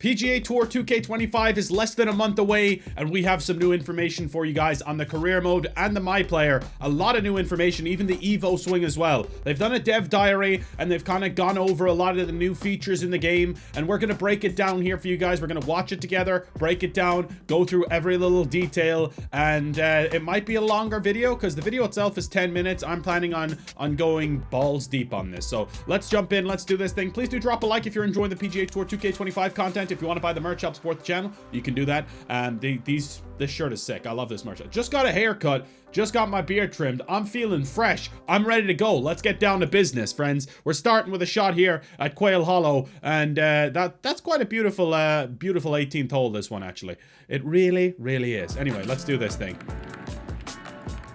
PGA Tour 2K25 is less than a month away, and we have some new information for you guys on the career mode and the MyPlayer. A lot of new information, even the Evo swing as well. They've done a dev diary, and they've kind of gone over a lot of the new features in the game, and we're going to break it down here for you guys. We're going to watch it together, break it down, go through every little detail, and it might be a longer video, because the video itself is 10 minutes. I'm planning on going balls deep on this. So let's jump in, let's do this thing. Please do drop a like if you're enjoying the PGA Tour 2K25 content. If you want to buy the merch, help support the channel, you can do that. This shirt is sick. I love this merch. I just got a haircut, just got my beard trimmed. I'm feeling fresh. I'm ready to go. Let's get down to business, friends. We're starting with a shot here at Quail Hollow, and that's quite a beautiful 18th hole, this one, actually. It really, really is. Anyway, let's do this thing.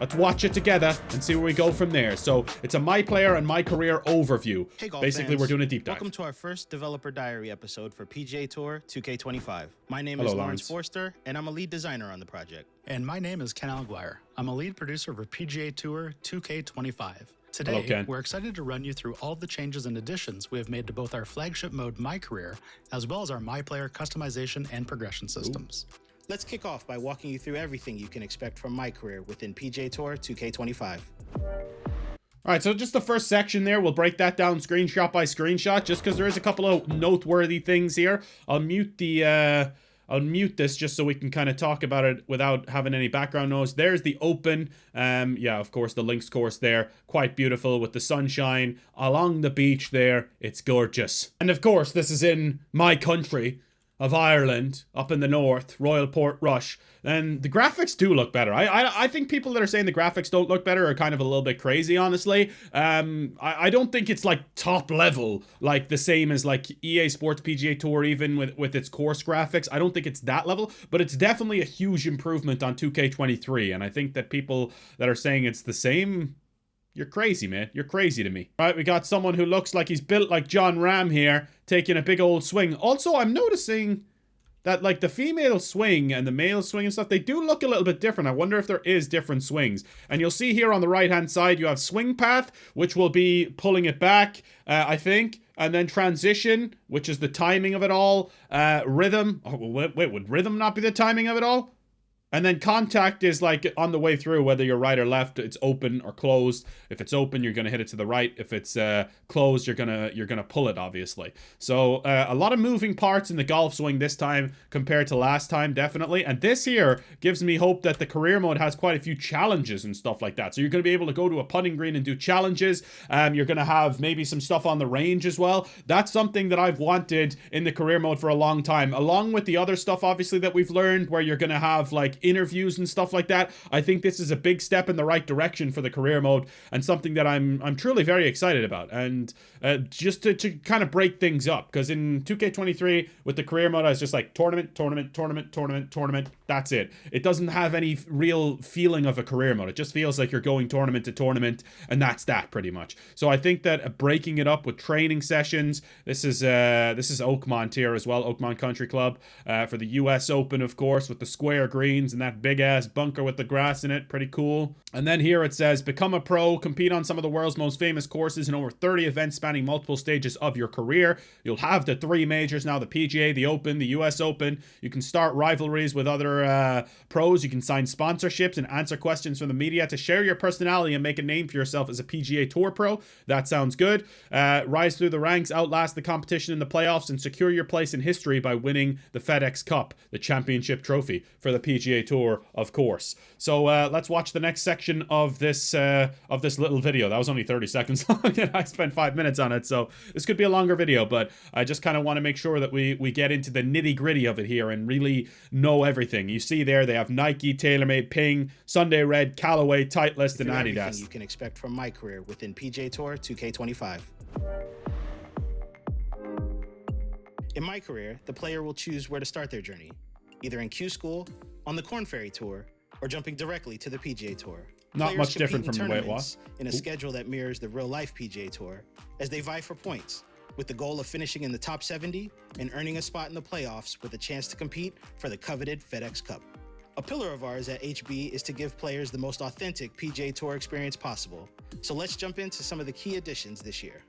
Let's watch it together and see where we go from there. So it's a MyPlayer and MyCareer overview. Hey, golf Basically, fans. we're doing a deep dive. Welcome to our first developer diary episode for PGA Tour 2K25. My name is Lawrence Forster, and I'm a lead designer on the project. And my name is Ken Alguire. I'm a lead producer for PGA Tour 2K25. Today, we're excited to run you through all the changes and additions we have made to both our flagship mode MyCareer, as well as our MyPlayer customization and progression systems. Let's kick off by walking you through everything you can expect from MyCareer within PGA Tour 2K25. All right, so just the first section there, we'll break that down screenshot by screenshot, just because there is a couple of noteworthy things here. I'll mute this just so we can kind of talk about it without having any background noise. There's the Open. Yeah, of course, the links course there. Quite beautiful with the sunshine along the beach there. It's gorgeous. And of course, this is in my country of Ireland, up in the north, Royal Portrush. And the graphics do look better. I think people that are saying the graphics don't look better are kind of a little bit crazy, honestly. I don't think it's like top level, like the same as like EA Sports PGA Tour, even with its course graphics. I don't think it's that level, but it's definitely a huge improvement on 2K23. And I think that people that are saying it's the same, you're crazy, man. You're crazy to me. All right, we got someone who looks like he's built like John Ram here, taking a big old swing. Also, I'm noticing that like the female swing and the male swing and stuff, they do look a little bit different. I wonder if there is different swings. And you'll see here on the right-hand side, you have swing path, which will be pulling it back, I think. And then transition, which is the timing of it all. Rhythm. Oh, wait, would rhythm not be the timing of it all? And then contact is like on the way through, whether you're right or left, it's open or closed. If it's open, you're going to hit it to the right. If it's closed, you're gonna pull it, obviously. So a lot of moving parts in the golf swing this time compared to last time, definitely. And this here gives me hope that the career mode has quite a few challenges and stuff like that. So you're going to be able to go to a putting green and do challenges. You're going to have maybe some stuff on the range as well. That's something that I've wanted in the career mode for a long time, along with the other stuff, obviously, that we've learned, where you're going to have like interviews and stuff like that. I think this is a big step in the right direction for the career mode, and something that I'm truly very excited about. And just to kind of break things up, because in 2K23 with the career mode, I was just like tournament. That's it. It doesn't have any real feeling of a career mode. It just feels like you're going tournament to tournament, and that's that pretty much. So I think that breaking it up with training sessions, this is Oakmont here as well, Oakmont Country Club, for the US Open, of course, with the square greens and that big ass bunker with the grass in it. Pretty cool. And then here it says, become a pro, compete on some of the world's most famous courses in over 30 events spanning multiple stages of your career. You'll have the 3 majors now, the PGA, the Open, the US Open. You can start rivalries with other pros. You can sign sponsorships and answer questions from the media to share your personality and make a name for yourself as a PGA Tour pro. That sounds good. Rise through the ranks, outlast the competition in the playoffs, and secure your place in history by winning the FedEx Cup, the championship trophy for the PGA Tour, of course. So let's watch the next section of this little video. That was only 30 seconds long, and I spent 5 minutes on it, so this could be a longer video, but I just kind of want to make sure that we get into the nitty-gritty of it here and really know everything. You see there, they have Nike, TaylorMade, Ping, Sunday Red, Callaway, Titleist, and Adidas. Everything you can expect from MyCareer within PGA Tour 2K25. In MyCareer, the player will choose where to start their journey, either in Q School, on the Corn Ferry Tour, or jumping directly to the PGA Tour. Not much different from the way it was. In a schedule that mirrors the real-life PGA Tour, as they vie for points, with the goal of finishing in the top 70 and earning a spot in the playoffs with a chance to compete for the coveted FedEx Cup. A pillar of ours at HB is to give players the most authentic PGA Tour experience possible. So let's jump into some of the key additions this year.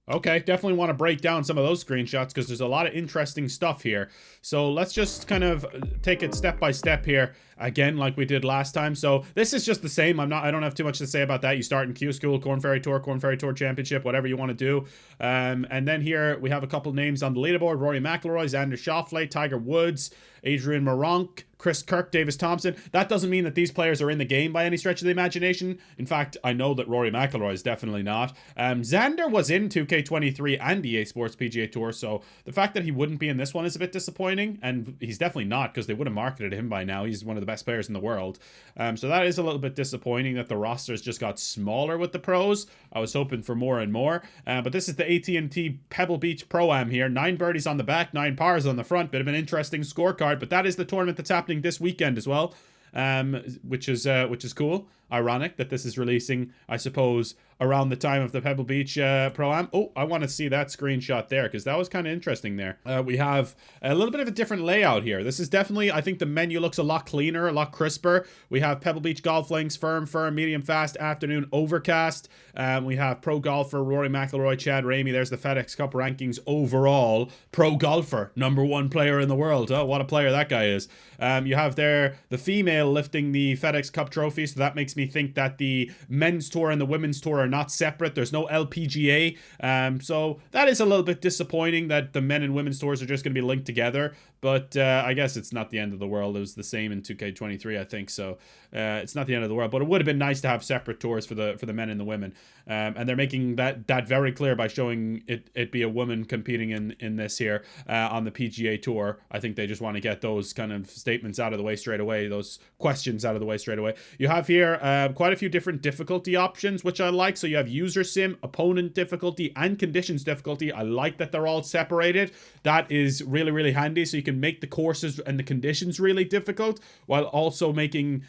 Okay, definitely want to break down some of those screenshots because there's a lot of interesting stuff here. So let's just kind of take it step by step here again, like we did last time. So this is just the same. I don't have too much to say about that. You start in Q School, Corn Ferry Tour Championship, whatever you want to do. And then here we have a couple names on the leaderboard: Rory McIlroy, Xander Schauffele, Tiger Woods, Adrian Moronk, Chris Kirk, Davis Thompson. That doesn't mean that these players are in the game by any stretch of the imagination. In fact, I know that Rory McIlroy is definitely not. Xander was in 2K23 and EA Sports PGA Tour, so the fact that he wouldn't be in this one is a bit disappointing, and he's definitely not because they would have marketed him by now. He's one of the best players in the world. So that is a little bit disappointing that the rosters just got smaller with the pros. I was hoping for more and more. But this is the AT&T Pebble Beach Pro-Am here. 9 birdies on the back, 9 pars on the front. Bit of an interesting scorecard, but that is the tournament that's happening this weekend as well, which is cool. Ironic that this is releasing, I suppose, around the time of the Pebble Beach Pro-Am. Oh, I want to see that screenshot there because that was kind of interesting there. We have a little bit of a different layout here. This is definitely, I think the menu looks a lot cleaner, a lot crisper. We have Pebble Beach Golf Links, firm, medium, fast, afternoon, overcast. We have pro golfer Rory McIlroy, Chad Ramey. There's the FedEx Cup rankings overall. Pro golfer, #1 player in the world. Oh, what a player that guy is. You have there the female lifting the FedEx Cup trophy, so that makes me think that the men's tour and the women's tour are not separate. There's no LPGA. So that is a little bit disappointing that the men and women's tours are just going to be linked together. But I guess it's not the end of the world. It was the same in 2K23, I think. So it's not the end of the world. But it would have been nice to have separate tours for the men and the women. And they're making that very clear by showing it be a woman competing in this here on the PGA Tour. I think they just want to get those kind of statements out of the way straight away, those questions out of the way straight away. You have here quite a few different difficulty options, which I like. So you have user sim, opponent difficulty, and conditions difficulty. I like that they're all separated. That is really, really handy. So you can make the courses and the conditions really difficult while also making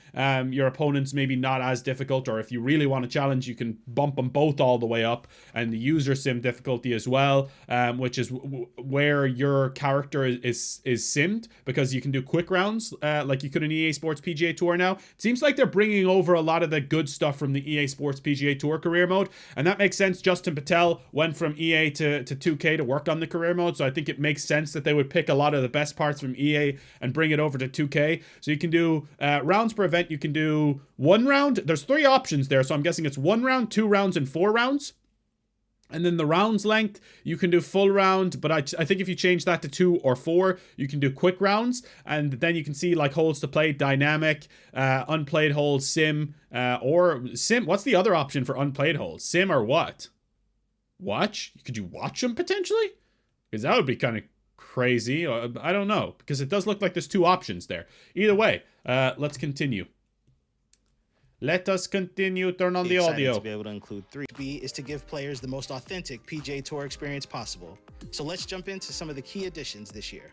your opponents maybe not as difficult. Or if you really want to challenge, you can bump them both all the way up, and the user sim difficulty as well, which is where your character is simmed, because you can do quick rounds like you could in EA Sports PGA Tour now. It seems like they're bringing over a lot of the good stuff from the EA Sports PGA Tour career mode, and that makes sense. Justin Patel went from EA to 2K to work on the career mode, so I think it makes sense that they would pick a lot of the best parts from EA and bring it over to 2K. So you can do rounds per event. You can do 1 round. There's 3 options there, so I'm guessing it's 1 round, 2 rounds, and 4 rounds. And then the rounds length, you can do full round, but I think if you change that to 2 or 4, you can do quick rounds. And then you can see like holes to play, dynamic, unplayed holes, sim, or sim. What's the other option for unplayed holes? Sim or what? Watch? Could you watch them potentially? Because that would be kind of crazy. I don't know, because it does look like there's 2 options there. Either way, let's continue. Let us continue. Turn on the audio. To be able to include 3B is to give players the most authentic PGA Tour experience possible. So let's jump into some of the key additions this year.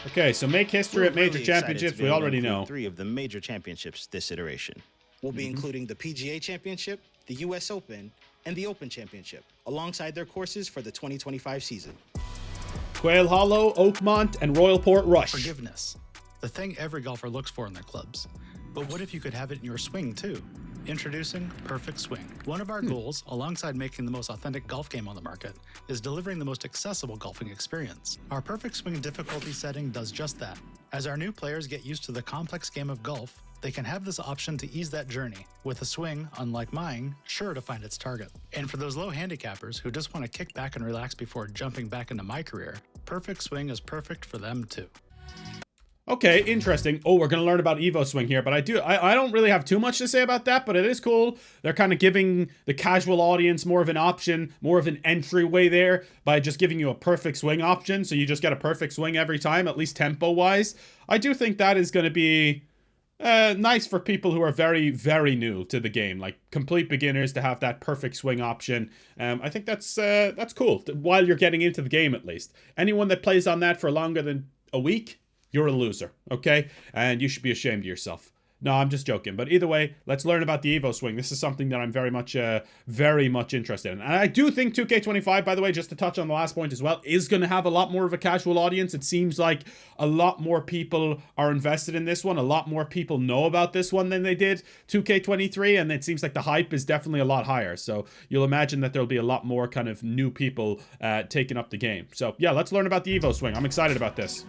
Okay, so make history at major championships. We already know 3 of the major championships this iteration. We'll be including the PGA Championship, the US Open, and the Open Championship, alongside their courses for the 2025 season. Quail Hollow, Oakmont, and Royal Port Rush. Forgiveness, the thing every golfer looks for in their clubs. But what if you could have it in your swing too? Introducing Perfect Swing. One of our goals, alongside making the most authentic golf game on the market, is delivering the most accessible golfing experience. Our Perfect Swing difficulty setting does just that. As our new players get used to the complex game of golf, they can have this option to ease that journey, with a swing, unlike mine, sure to find its target. And for those low handicappers who just want to kick back and relax before jumping back into MyCareer, Perfect Swing is perfect for them too. Okay, interesting. Oh, we're going to learn about Evo Swing here, but I don't really have too much to say about that, but it is cool. They're kind of giving the casual audience more of an option, more of an entryway there by just giving you a perfect swing option, so you just get a perfect swing every time, at least tempo-wise. I do think that is going to be nice for people who are very, very new to the game, like complete beginners, to have that perfect swing option. I think that's cool, while you're getting into the game at least. Anyone that plays on that for longer than a week, you're a loser, okay? And you should be ashamed of yourself. No, I'm just joking. But either way, let's learn about the Evo swing. This is something that I'm very much interested in. And I do think 2K25, by the way, just to touch on the last point as well, is going to have a lot more of a casual audience. It seems like a lot more people are invested in this one. A lot more people know about this one than they did 2K23. And it seems like the hype is definitely a lot higher. So you'll imagine that there'll be a lot more kind of new people taking up the game. So yeah, let's learn about the Evo swing. I'm excited about this.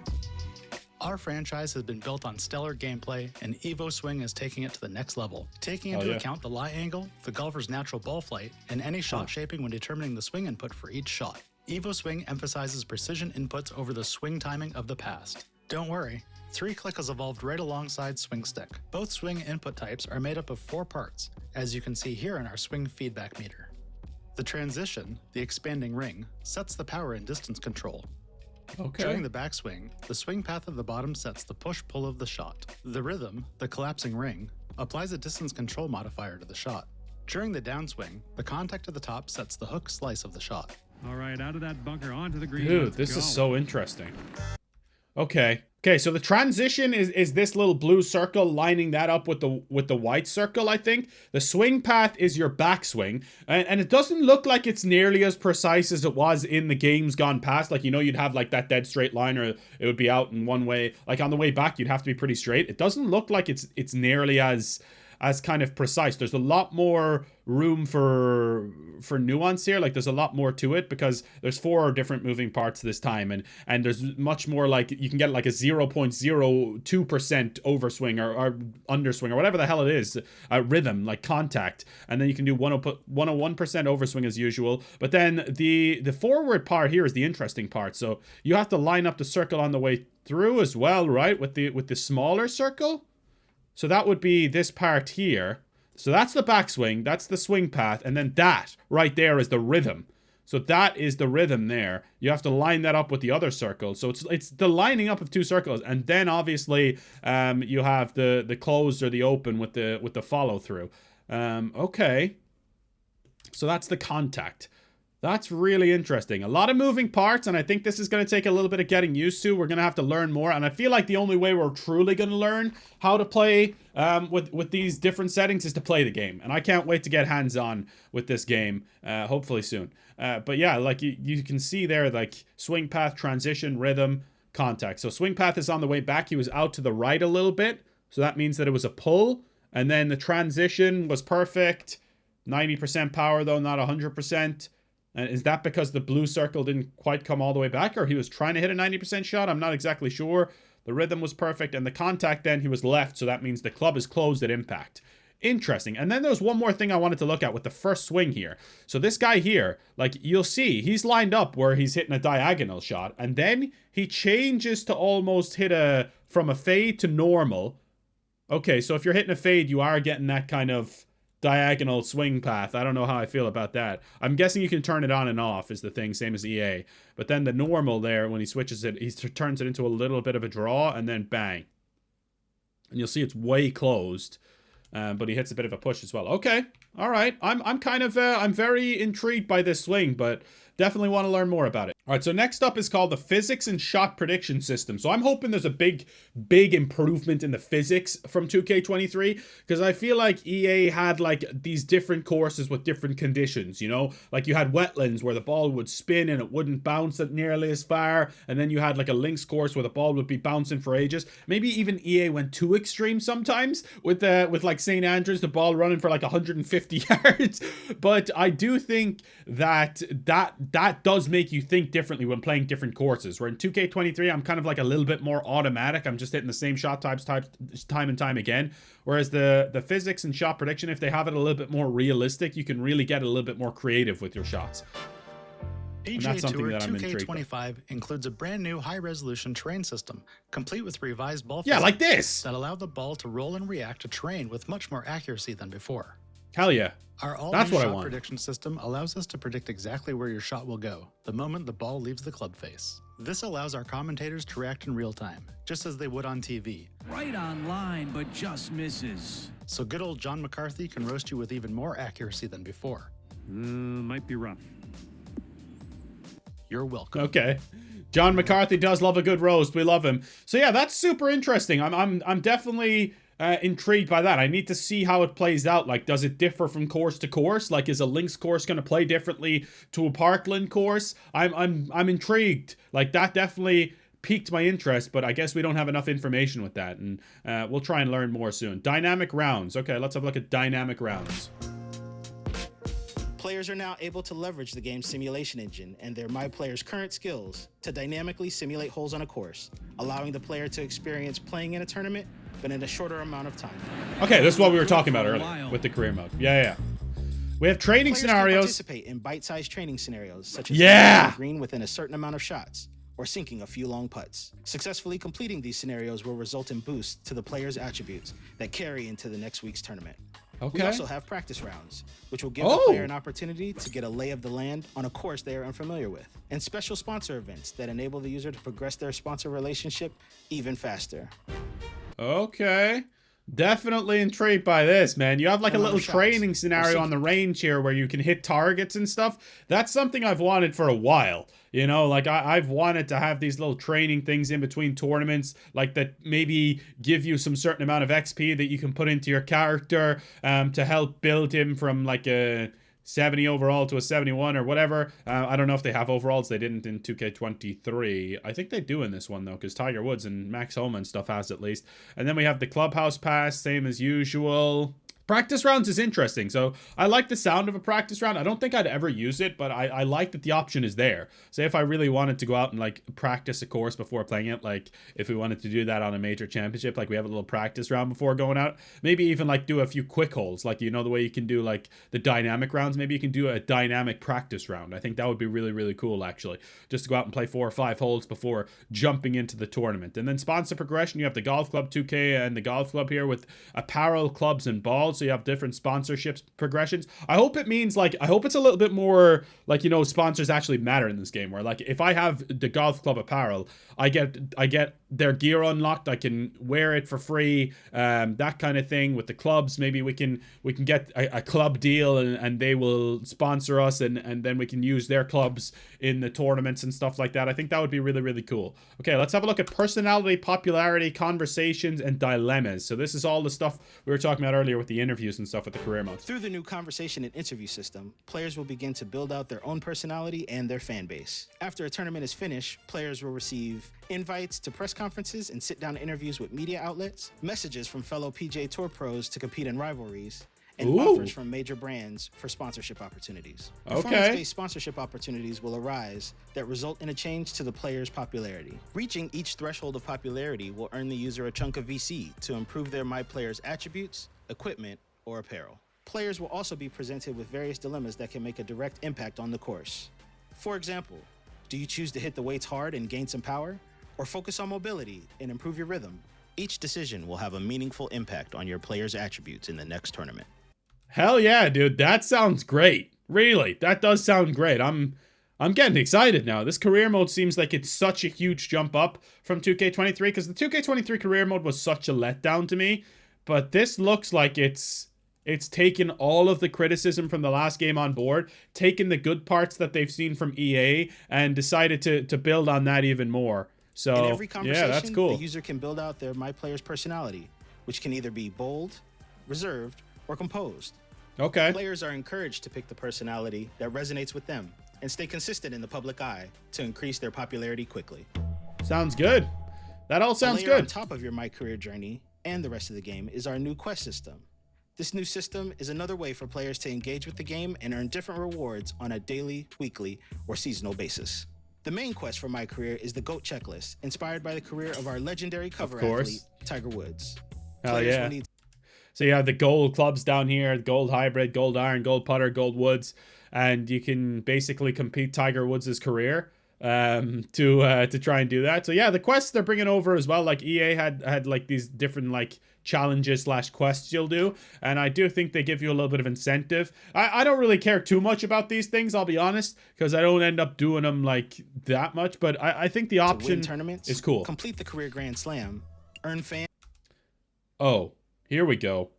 Our franchise has been built on stellar gameplay, and Evo Swing is taking it to the next level. Taking into account the lie angle, the golfer's natural ball flight, and any shot shaping when determining the swing input for each shot. Evo Swing emphasizes precision inputs over the swing timing of the past. Don't worry, 3-click has evolved right alongside Swing Stick. Both swing input types are made up of 4 parts, as you can see here in our swing feedback meter. The transition, the expanding ring, sets the power and distance control. Okay. During the backswing, the swing path at the bottom sets the push-pull of the shot. The rhythm, the collapsing ring, applies a distance control modifier to the shot. During the downswing, the contact at the top sets the hook slice of the shot. All right, out of that bunker, onto the green. Dude, this is so interesting. Okay. Okay, so the transition is this little blue circle lining that up with the white circle, I think. The swing path is your backswing, and it doesn't look like it's nearly as precise as it was in the games gone past. Like, you know, you'd have like that dead straight line, or it would be out in one way. Like on the way back, you'd have to be pretty straight. It doesn't look like it's nearly as kind of precise. There's a lot more room for nuance here. Like there's a lot more to it because there's 4 different moving parts this time, and there's much more, like you can get like a 0.02% overswing or underswing or whatever the hell it is, rhythm, like contact, and then you can do 101% overswing as usual. But then the forward part here is the interesting part. So you have to line up the circle on the way through as well, right? With the smaller circle. So that would be this part here. So that's the backswing, that's the swing path, and then that right there is the rhythm. So that is the rhythm there. You have to line that up with the other circle. So it's the lining up of 2 circles, and then obviously you have the closed or the open with the follow through. Okay. So that's the contact. That's really interesting. A lot of moving parts, and I think this is going to take a little bit of getting used to. We're going to have to learn more, and I feel like the only way we're truly going to learn how to play with these different settings is to play the game. And I can't wait to get hands-on with this game, hopefully soon. But yeah, like you can see there, like swing path, transition, rhythm, contact. So swing path is on the way back. He was out to the right a little bit, so that means that it was a pull. And then the transition was perfect. 90% power, though, not 100%. And is that because the blue circle didn't quite come all the way back, or he was trying to hit a 90% shot? I'm not exactly sure. The rhythm was perfect, and the contact then, he was left, so that means the club is closed at impact. Interesting. And then there's one more thing I wanted to look at with the first swing here. So this guy here, like you'll see, he's lined up where he's hitting a diagonal shot, and then he changes to almost hit from a fade to normal. Okay, so if you're hitting a fade, you are getting that kind of diagonal swing path. I don't know how I feel about that. I'm guessing you can turn it on and off is the thing, same as EA. But then the normal there, when he switches it, he turns it into a little bit of a draw, and then bang. And you'll see it's way closed, but he hits a bit of a push as well. Okay, all right. I'm kind of I'm very intrigued by this swing, but definitely want to learn more about it. All right, so next up is called the physics and shot prediction system. So I'm hoping there's a big improvement in the physics from 2K23, because I feel like EA had like these different courses with different conditions, you know? Like you had wetlands where the ball would spin and it wouldn't bounce it nearly as far, and then you had like a links course where the ball would be bouncing for ages. Maybe even EA went too extreme sometimes with like St. Andrews, the ball running for like 150 yards. But I do think that does make you think differently when playing different courses. Where in 2K23, I'm kind of like a little bit more automatic. I'm just hitting the same shot types time and time again. Whereas the physics and shot prediction, if they have it a little bit more realistic, you can really get a little bit more creative with your shots. PGA Tour 2K25 includes a brand new high-resolution terrain system, complete with revised ball physics, like this, that allow the ball to roll and react to terrain with much more accuracy than before. Hell yeah. Our all-new shot prediction system allows us to predict exactly where your shot will go the moment the ball leaves the club face. This allows our commentators to react in real time, just as they would on TV. Right on line, but just misses. So good old John McCarthy can roast you with even more accuracy than before. Might be rough. You're welcome. Okay. John McCarthy does love a good roast. We love him. So yeah, that's super interesting. I'm definitely intrigued by that. I need to see how it plays out. Like, does it differ from course to course? Like, is a links course going to play differently to a parkland course? I'm intrigued. Like, that definitely piqued my interest, but I guess we don't have enough information with that, and we'll try and learn more soon. Dynamic rounds. Okay, let's have a look at dynamic rounds. Players are now able to leverage the game's simulation engine and their MyPlayer's current skills to dynamically simulate holes on a course, allowing the player to experience playing in a tournament, but in a shorter amount of time. Okay, this is what we were talking about earlier with the career mode. Yeah. We have training Players scenarios. can participate in bite-sized training scenarios, such as hitting the green within a certain amount of shots, or sinking a few long putts. Successfully completing these scenarios will result in boosts to the player's attributes that carry into the next week's tournament. Okay. We also have practice rounds, which will give the player an opportunity to get a lay of the land on a course they are unfamiliar with, and special sponsor events that enable the user to progress their sponsor relationship even faster. Okay. Definitely intrigued by this, man. You have like a little training scenario on the range here where you can hit targets and stuff. That's something I've wanted for a while. You know, like I've wanted to have these little training things in between tournaments, like that maybe give you some certain amount of XP that you can put into your character to help build him from like a 70 overall to a 71 or whatever. I don't know if they have overalls. They didn't in 2K23. I think they do in this one, though, because Tiger Woods and Max Homa and stuff has at least. And then we have the Clubhouse Pass, same as usual. Practice rounds is interesting. So I like the sound of a practice round. I don't think I'd ever use it, but I like that the option is there. Say if I really wanted to go out and like practice a course before playing it, like if we wanted to do that on a major championship, like we have a little practice round before going out, maybe even like do a few quick holes. Like, you know, the way you can do like the dynamic rounds, maybe you can do a dynamic practice round. I think that would be really, really cool, actually. Just to go out and play 4 or 5 holes before jumping into the tournament. And then sponsor progression, you have the Golf Club 2K and the Golf Club here with apparel, clubs, and balls. So you have different sponsorships progressions. I hope it means like, I hope it's a little bit more like, you know, sponsors actually matter in this game, where like if I have the Golf Club apparel, I get their gear unlocked, I can wear it for free, that kind of thing. With the clubs, maybe we can get a club deal and they will sponsor us, and then we can use their clubs in the tournaments and stuff like that. I think that would be really, really cool. Okay, let's have a look at personality, popularity, conversations, and dilemmas. So this is all the stuff we were talking about earlier with the interviews and stuff with the career mode. Through the new conversation and interview system, players will begin to build out their own personality and their fan base. After a tournament is finished, players will receive invites to press conferences and sit-down interviews with media outlets, messages from fellow PGA Tour pros to compete in rivalries, and offers from major brands for sponsorship opportunities. Performance-based sponsorship opportunities will arise that result in a change to the player's popularity. Reaching each threshold of popularity will earn the user a chunk of VC to improve their MyPlayer's attributes, equipment, or apparel. Players will also be presented with various dilemmas that can make a direct impact on the course. For example, do you choose to hit the weights hard and gain some power, or focus on mobility and improve your rhythm? Each decision will have a meaningful impact on your player's attributes in the next tournament. Hell yeah, dude. That sounds great. Really, that does sound great. I'm getting excited now. This career mode seems like it's such a huge jump up from 2K23, because the 2K23 career mode was such a letdown to me. But this looks like it's taken all of the criticism from the last game on board, taken the good parts that they've seen from EA, and decided to build on that even more. So, in every conversation, yeah, that's cool. The user can build out their MyPlayer's personality, which can either be bold, reserved, or composed. Okay. Players are encouraged to pick the personality that resonates with them and stay consistent in the public eye to increase their popularity quickly. Sounds good. That all sounds good. On top of your MyCareer journey and the rest of the game is our new quest system. This new system is another way for players to engage with the game and earn different rewards on a daily, weekly, or seasonal basis. The main quest for MyCareer is the GOAT checklist, inspired by the career of our legendary cover athlete, Tiger Woods. Hell yeah. So you have the gold clubs down here, gold hybrid, gold iron, gold putter, gold woods, and you can basically compete Tiger Woods' career to try and do that. So yeah, the quests they're bringing over as well, like EA had like these different like challenges / quests you'll do, and I do think they give you a little bit of incentive. I don't really care too much about these things, I'll be honest, because I don't end up doing them like that much, but I think the option is cool. Complete the career Grand Slam, earn fan. Oh, here we go.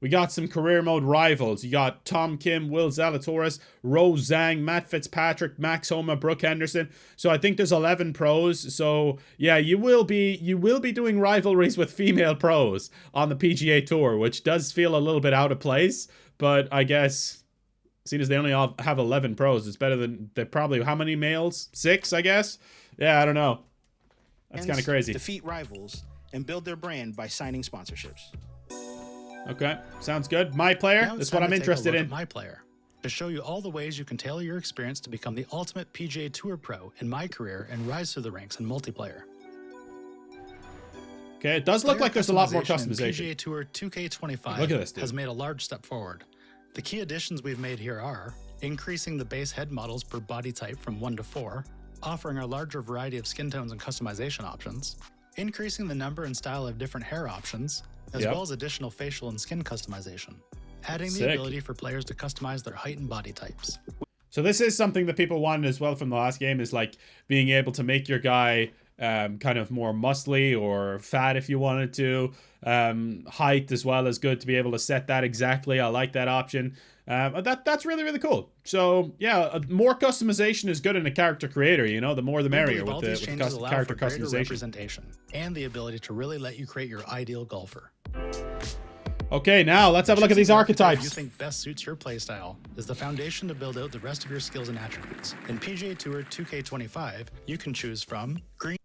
We got some career mode rivals. You got Tom Kim, Will Zalatoris, Rose Zhang, Matt Fitzpatrick, Max Homa, Brooke Henderson. So I think there's 11 pros. So yeah, you will be doing rivalries with female pros on the PGA Tour, which does feel a little bit out of place. But I guess, seeing as they only have 11 pros, it's better than they probably, how many males? 6, I guess. Yeah, I don't know. That's kind of crazy. Defeat rivals and build their brand by signing sponsorships. Okay, sounds good. MyPlayer, that's what I'm interested in. MyPlayer, to show you all the ways you can tailor your experience to become the ultimate PGA Tour pro in MyCareer and rise through the ranks in multiplayer. Okay, it does look like there's a lot more customization. PGA Tour 2K25 Look at this, dude. has made a large step forward. The key additions we've made here are increasing the base head models per body type from 1 to 4, offering a larger variety of skin tones and customization options, increasing the number and style of different hair options, as well as additional facial and skin customization, adding the ability for players to customize their height and body types. So this is something that people wanted as well from the last game, is like being able to make your guy kind of more muscly or fat if you wanted to. Height as well is good to be able to set that exactly. I like that option. That's really, really cool. So yeah, more customization is good in a character creator, you know, the more the merrier with the character customization. Representation and the ability to really let you create your ideal golfer. Okay, now let's have a look at these archetypes. You think best suits your playstyle is the foundation to build out the rest of your skills and attributes. In PGA Tour 2K25, you can choose from green.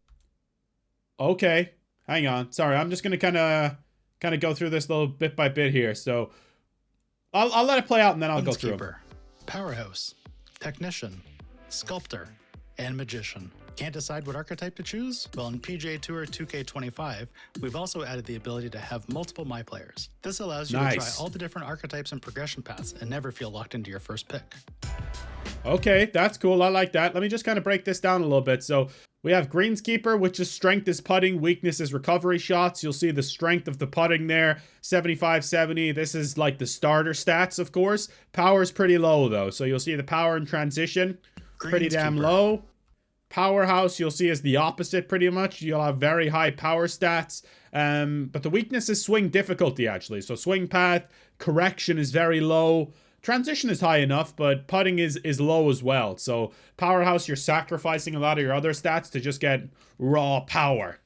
Okay, hang on. Sorry, I'm just gonna kind of go through this little bit by bit here. So I'll let it play out and then I'll go through them. Powerhouse, Technician, Sculptor, and Magician. Can't decide what archetype to choose? Well, in PGA Tour 2K25, we've also added the ability to have multiple MyPlayers. This allows you to try all the different archetypes and progression paths and never feel locked into your first pick. Okay, that's cool. I like that. Let me just kind of break this down a little bit. So we have Greenskeeper, which is strength is putting, weakness is recovery shots. You'll see the strength of the putting there, 75-70. This is like the starter stats, of course. Power is pretty low, though. So you'll see the power in transition, pretty damn low. Powerhouse, you'll see, is the opposite pretty much. You'll have very high power stats. But the weakness is swing difficulty, actually. So swing path, correction is very low. Transition is high enough, but putting is low as well. So Powerhouse, you're sacrificing a lot of your other stats to just get raw power.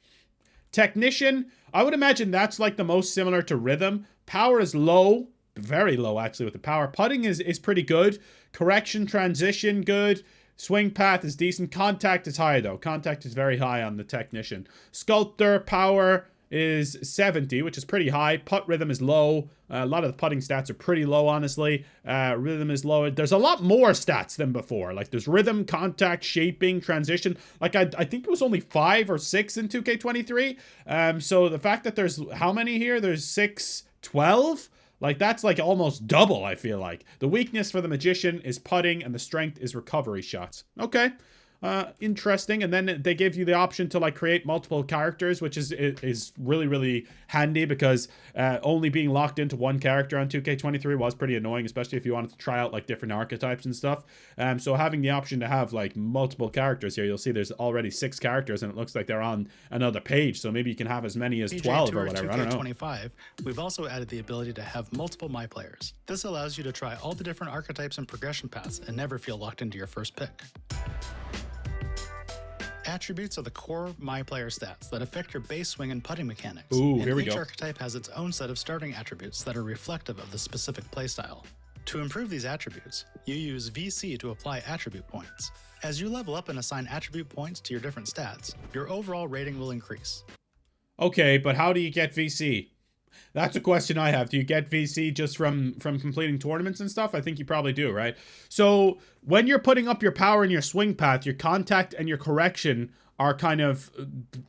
Technician, I would imagine that's like the most similar to Rhythm. Power is low, very low actually with the power. Putting is pretty good. Correction, transition, good. Swing path is decent. Contact is high though. Contact is very high on the Technician. Sculptor, power is 70, which is pretty high. Putt rhythm is low. A lot of the putting stats are pretty low, honestly. Rhythm is low. There's a lot more stats than before. Like there's rhythm, contact, shaping, transition. Like I think it was only 5 or 6 in 2K23. So the fact that there's how many here? There's 6, 12. Like that's like almost double, I feel like. The weakness for the Magician is putting and the strength is recovery shots. Okay. Interesting. And then they give you the option to like create multiple characters, which is really, really handy because only being locked into one character on 2K23 was pretty annoying, especially if you wanted to try out like different archetypes and stuff. So having the option to have like multiple characters here, you'll see there's already 6 characters and it looks like they're on another page. So maybe you can have as many as 12 or whatever. I don't know. 2K25, we've also added the ability to have multiple MyPlayers. This allows you to try all the different archetypes and progression paths and never feel locked into your first pick. Attributes are the core MyPlayer stats that affect your base swing and putting mechanics. Ooh, here we go. Each archetype has its own set of starting attributes that are reflective of the specific playstyle. To improve these attributes, you use VC to apply attribute points. As you level up and assign attribute points to your different stats, your overall rating will increase. Okay, but how do you get VC? That's a question I have. Do you get VC just from completing tournaments and stuff? I think you probably do, right? So when you're putting up your power and your swing path, your contact and your correction are kind of,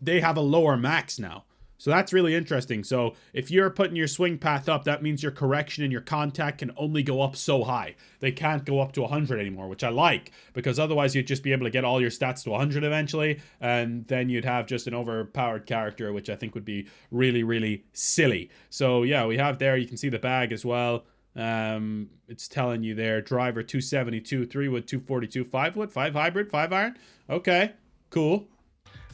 they have a lower max now. So that's really interesting. So if you're putting your swing path up, that means your correction and your contact can only go up so high. They can't go up to 100 anymore, which I like, because otherwise you'd just be able to get all your stats to 100 eventually, and then you'd have just an overpowered character, which I think would be really, really silly. So yeah, we have there, you can see the bag as well. It's telling you there, driver 272, 3 wood 242, 5 wood, 5 hybrid, 5 iron. Okay, cool.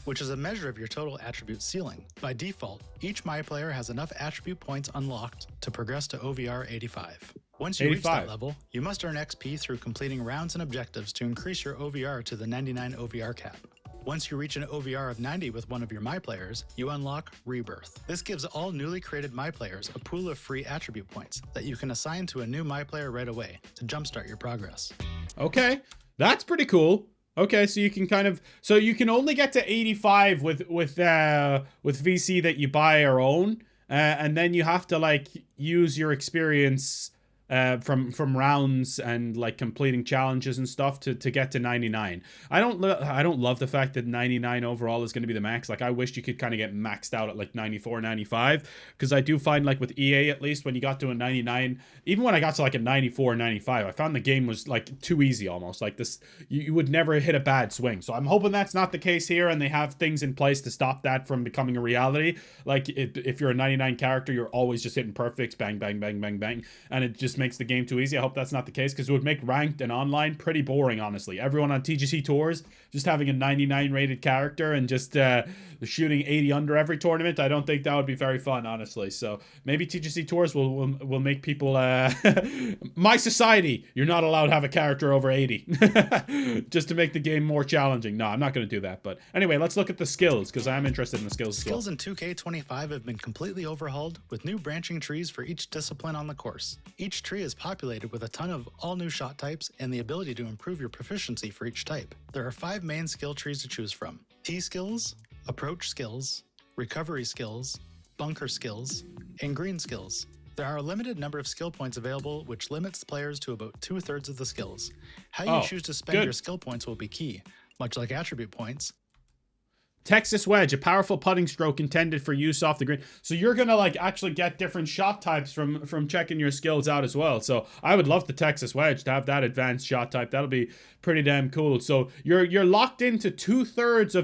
which is a measure of your total attribute ceiling. By default, each MyPlayer has enough attribute points unlocked to progress to OVR 85. Once you reach that level, you must earn XP through completing rounds and objectives to increase your OVR to the 99 OVR cap. Once you reach an OVR of 90 with one of your MyPlayers, you unlock Rebirth. This gives all newly created MyPlayers a pool of free attribute points that you can assign to a new MyPlayer right away to jumpstart your progress. Okay, that's pretty cool. Okay, so you can so you can only get to 85 with VC that you buy or own, and then you have to like use your experience from rounds and like completing challenges and stuff to get to 99. I don't love the fact that 99 overall is going to be the max. Like I wish you could kind of get maxed out at like 94, 95, because I do find like with EA at least when you got to a 99, even when I got to like a 94, 95, I found the game was like too easy almost. Like this, you would never hit a bad swing. So I'm hoping that's not the case here, and they have things in place to stop that from becoming a reality. Like if you're a 99 character, you're always just hitting perfects, bang, bang, bang, bang, bang, and it just makes the game too easy. I hope that's not the case, because it would make ranked and online pretty boring, honestly. Everyone on TGC tours just having a 99 rated character and just shooting 80 under every tournament, I don't think that would be very fun, honestly. So maybe TGC tours will make people my society, you're not allowed to have a character over 80 just to make the game more challenging. No, I'm not going to do that. But anyway, let's look at the skills, because I'm interested in the skills as well. Skills in 2K25 have been completely overhauled with new branching trees for each discipline on the course. Each tree is populated with a ton of all new shot types and the ability to improve your proficiency for each type. There are 5 main skill trees to choose from: tee skills, approach skills, recovery skills, bunker skills, and green skills. There are a limited number of skill points available, which limits players to about 2/3 of the skills. How you choose to spend your skill points will be key, much like attribute points. Texas Wedge, a powerful putting stroke intended for use off the green. So you're gonna like actually get different shot types from checking your skills out as well. So I would love the Texas Wedge to have that advanced shot type. That'll be pretty damn cool. So you're locked into 2/3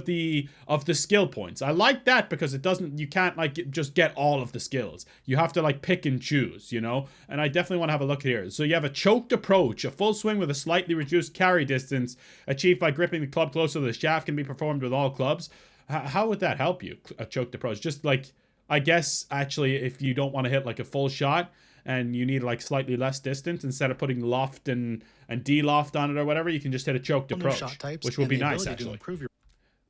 of the skill points. I like that, because you can't like just get all of the skills. You have to like pick and choose, you know. And I definitely want to have a look here. So you have a choked approach, a full swing with a slightly reduced carry distance, achieved by gripping the club close to the shaft, can be performed with all clubs. How would that help you, a choked approach? Just like, I guess, actually, if you don't want to hit like a full shot and you need like slightly less distance, instead of putting loft and de-loft on it or whatever, you can just hit a choked approach, which would be nice, actually.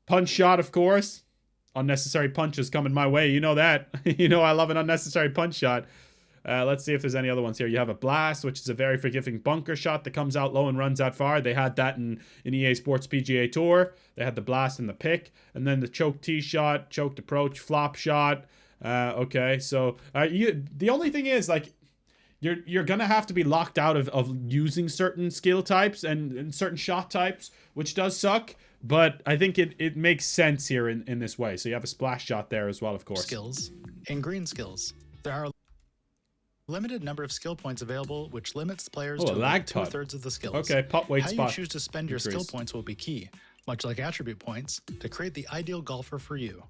Punch shot, of course. Unnecessary punches coming my way. You know that. You know I love an unnecessary punch shot. Let's see if there's any other ones here. You have a blast, which is a very forgiving bunker shot that comes out low and runs out far. They had that in EA Sports PGA Tour. They had the blast and the pick. And then the choked tee shot, choked approach, flop shot. Okay, so the only thing is, like, you're going to have to be locked out of using certain skill types and certain shot types, which does suck. But I think it makes sense here in this way. So you have a splash shot there as well, of course. Skills and green skills. There are limited number of skill points available, which limits players to about 2/3 of the skills. Okay, putt weight spot. How you choose to spend your skill points will be key, much like attribute points, to create the ideal golfer for you.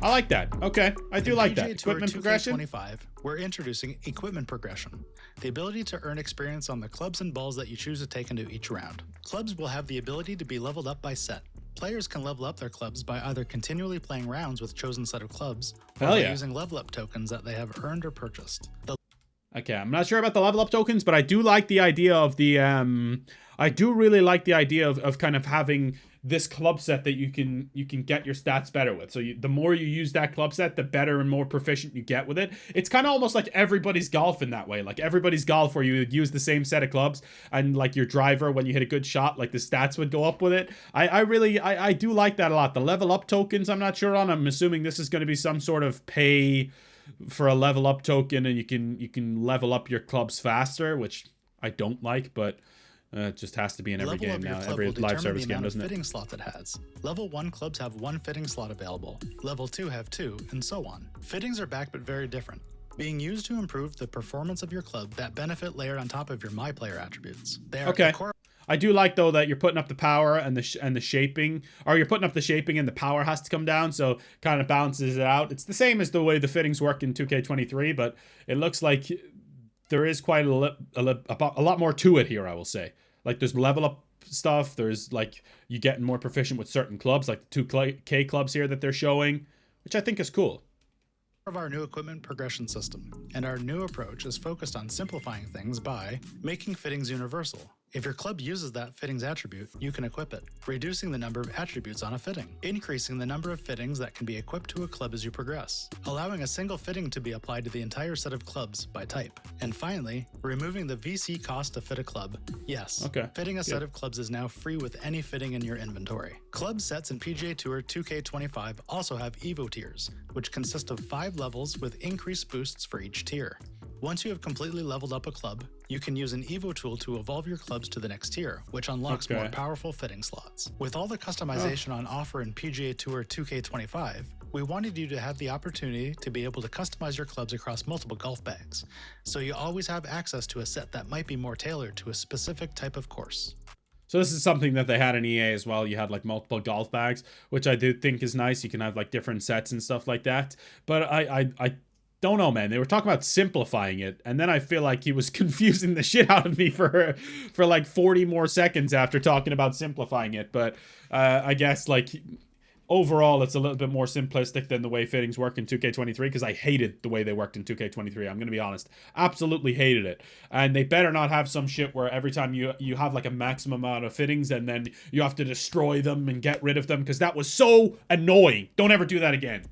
I like that. Okay, I do like that. Equipment progression. 25, we're introducing equipment progression, the ability to earn experience on the clubs and balls that you choose to take into each round. Clubs will have the ability to be leveled up by set. Players can level up their clubs by either continually playing rounds with a chosen set of clubs, or by using level up tokens that they have earned or purchased. Okay, I'm not sure about the level up tokens, but I do like the idea of the I do really like the idea of kind of having this club set that you can get your stats better with. So the more you use that club set, the better and more proficient you get with it. It's kind of almost like everybody's golf in that way. Like everybody's golf, where you would use the same set of clubs, and like your driver, when you hit a good shot, like the stats would go up with it. I do like that a lot. The level up tokens, I'm not sure on. I'm assuming this is going to be some sort of pay for a level up token, and you can level up your clubs faster, which I don't like, but it just has to be in every game now, every live service game, doesn't it? Fitting slot it has. Level 1 clubs have 1 fitting slot available. Level 2 have 2, and so on. Fittings are back, but very different, being used to improve the performance of your club that benefit layered on top of your MyPlayer attributes. They are okay. I do like, though, that you're putting up the power and the shaping, or you're putting up the shaping and the power has to come down, so kind of balances it out. It's the same as the way the fittings work in 2K23, but it looks like there is quite a lot more to it here, I will say. Like there's level up stuff. There's like you getting more proficient with certain clubs, like the 2K clubs here that they're showing, which I think is cool. Of our new equipment progression system, and our new approach is focused on simplifying things by making fittings universal. If your club uses that fittings attribute, you can equip it, reducing the number of attributes on a fitting, increasing the number of fittings that can be equipped to a club as you progress, allowing a single fitting to be applied to the entire set of clubs by type, and finally, removing the VC cost to fit a club. Yes, fitting a set of clubs is now free with any fitting in your inventory. Club sets in PGA Tour 2K25 also have Evo tiers, which consist of 5 levels with increased boosts for each tier. Once you have completely leveled up a club, you can use an Evo tool to evolve your clubs to the next tier, which unlocks more powerful fitting slots. With all the customization on offer in PGA Tour 2K25, we wanted you to have the opportunity to be able to customize your clubs across multiple golf bags, so you always have access to a set that might be more tailored to a specific type of course. So this is something that they had in EA as well. You had like multiple golf bags, which I do think is nice. You can have like different sets and stuff like that. But I don't know, man. They were talking about simplifying it, and then I feel like he was confusing the shit out of me for like 40 more seconds after talking about simplifying it. But I guess like overall, it's a little bit more simplistic than the way fittings work in 2K23, because I hated the way they worked in 2K23. I'm going to be honest. Absolutely hated it. And they better not have some shit where every time you have like a maximum amount of fittings and then you have to destroy them and get rid of them, because that was so annoying. Don't ever do that again.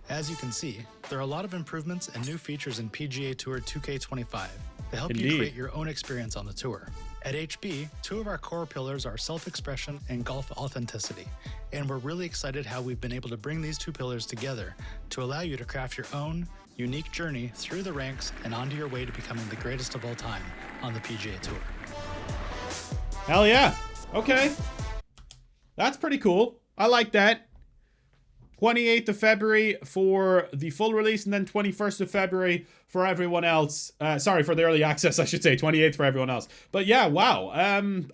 As you can see, there are a lot of improvements and new features in PGA Tour 2K25 to help you create your own experience on the tour. At HB, 2 of our core pillars are self-expression and golf authenticity, and we're really excited how we've been able to bring these 2 pillars together to allow you to craft your own unique journey through the ranks and onto your way to becoming the greatest of all time on the PGA Tour. Hell yeah. Okay. That's pretty cool. I like that. 28th of February for the full release, and then 21st of February for everyone else. Sorry, for the early access, I should say. 28th for everyone else. But yeah, wow.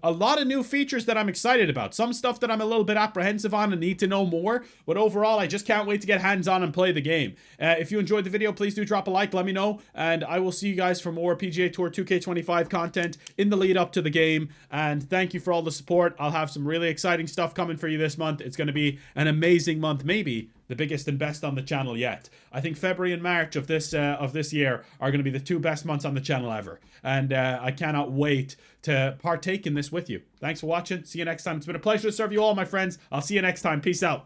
A lot of new features that I'm excited about. Some stuff that I'm a little bit apprehensive on and need to know more. But overall, I just can't wait to get hands-on and play the game. If you enjoyed the video, please do drop a like. Let me know. And I will see you guys for more PGA Tour 2K25 content in the lead up to the game. And thank you for all the support. I'll have some really exciting stuff coming for you this month. It's going to be an amazing month, maybe the biggest and best on the channel yet. I think February and March of this year are going to be the 2 best months on the channel ever. And I cannot wait to partake in this with you. Thanks for watching. See you next time. It's been a pleasure to serve you all, my friends. I'll see you next time. Peace out.